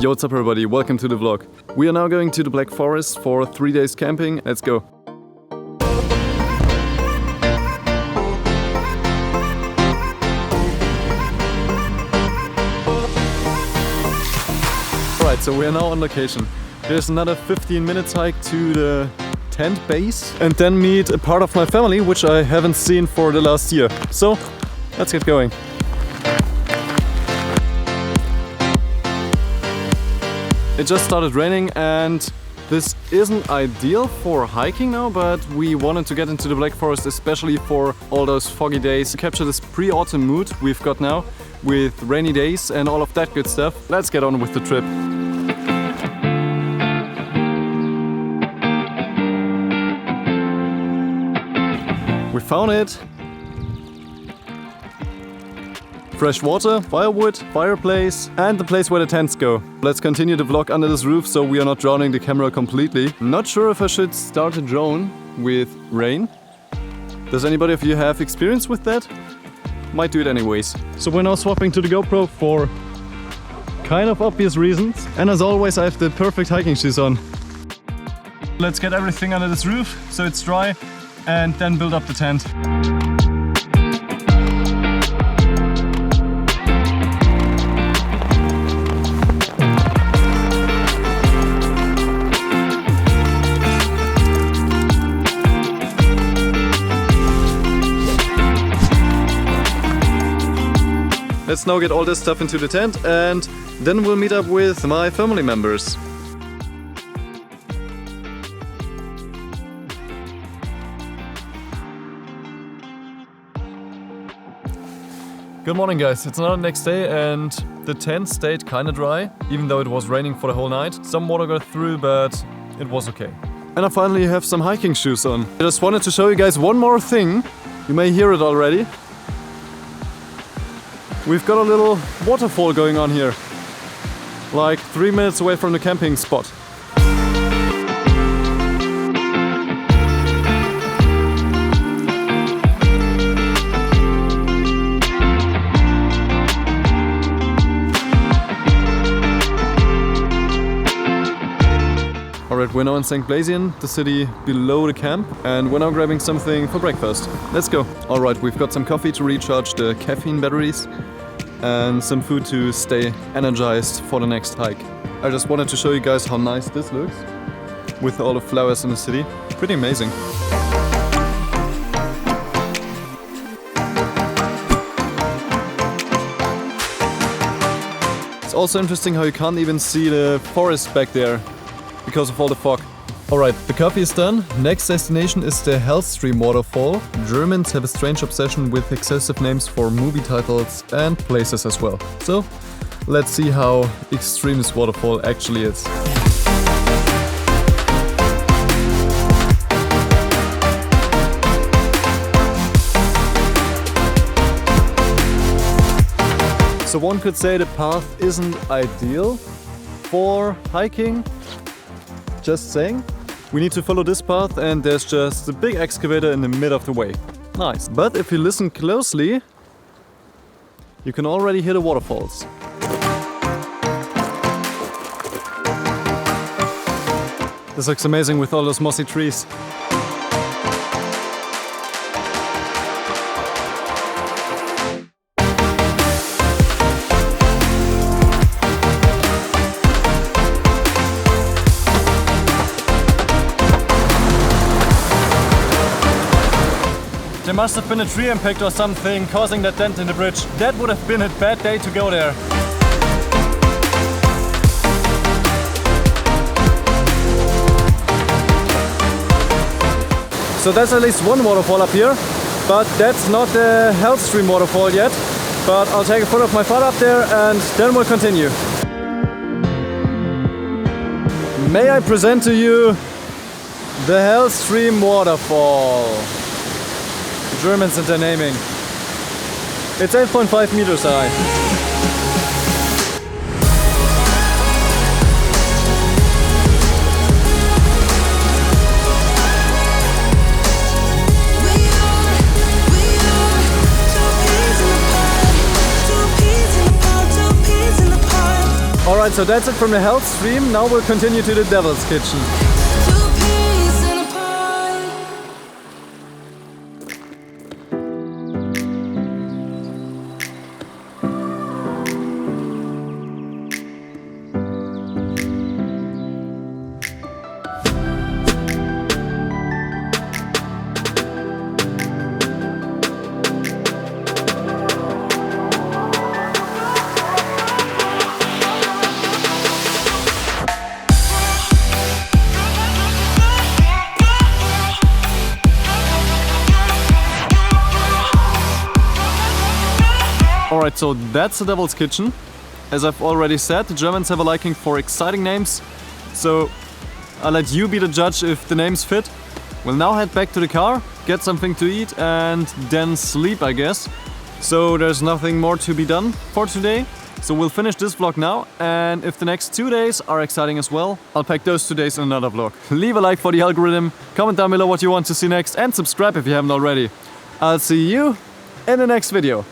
Yo, what's up everybody, welcome to the vlog. We are now going to the Black Forest for 3 days camping. Let's go. Alright, so we are now on location. There's another 15 minutes hike to the tent base and then meet a part of my family which I haven't seen for the last year. So, let's get going. It just started raining and this isn't ideal for hiking now, but we wanted to get into the Black Forest especially for all those foggy days to capture this pre-autumn mood we've got now with rainy days and all of that good stuff. Let's get on with the trip. We found it! Fresh water, firewood, fireplace, and the place where the tents go. Let's continue the vlog under this roof so we are not drowning the camera completely. Not sure if I should start a drone with rain. Does anybody of you have experience with that? Might do it anyways. So we're now swapping to the GoPro for kind of obvious reasons. And as always I have the perfect hiking shoes on. Let's get everything under this roof so it's dry and then build up the tent. Let's now get all this stuff into the tent and then we'll meet up with my family members. Good morning guys, it's now the next day and the tent stayed kinda dry, even though it was raining for the whole night. Some water got through, but it was okay. And I finally have some hiking shoes on. I just wanted to show you guys one more thing. You may hear it already. We've got a little waterfall going on here, like 3 minutes away from the camping spot. Alright, we're now in St. Blasian, the city below the camp, and we're now grabbing something for breakfast. Let's go! Alright, we've got some coffee to recharge the caffeine batteries and some food to stay energized for the next hike. I just wanted to show you guys how nice this looks with all the flowers in the city. Pretty amazing. It's also interesting how you can't even see the forest back there because of all the fog. Alright, the coffee is done. Next destination is the Hellstream Waterfall. Germans have a strange obsession with excessive names for movie titles and places as well. So, let's see how extreme this waterfall actually is. So one could say the path isn't ideal for hiking. Just saying. We need to follow this path and there's just a big excavator in the middle of the way. Nice. But if you listen closely, you can already hear the waterfalls. This looks amazing with all those mossy trees. There must have been a tree impact or something causing that dent in the bridge. That would have been a bad day to go there. So there's at least one waterfall up here, but that's not the Hellstream Waterfall yet. But I'll take a photo of my father up there and then we'll continue. May I present to you the Hellstream Waterfall. Germans and their naming. It's 8.5 meters high. Alright, so that's it from the Hellstream. Now we'll continue to the Devil's Kitchen. Alright, so that's the Devil's Kitchen. As I've already said, the Germans have a liking for exciting names, so I'll let you be the judge if the names fit. We'll now head back to the car, get something to eat and then sleep, I guess. So there's nothing more to be done for today. So we'll finish this vlog now, and if the next 2 days are exciting as well, I'll pack those 2 days in another vlog. Leave a like for the algorithm, comment down below what you want to see next and subscribe if you haven't already. I'll see you in the next video.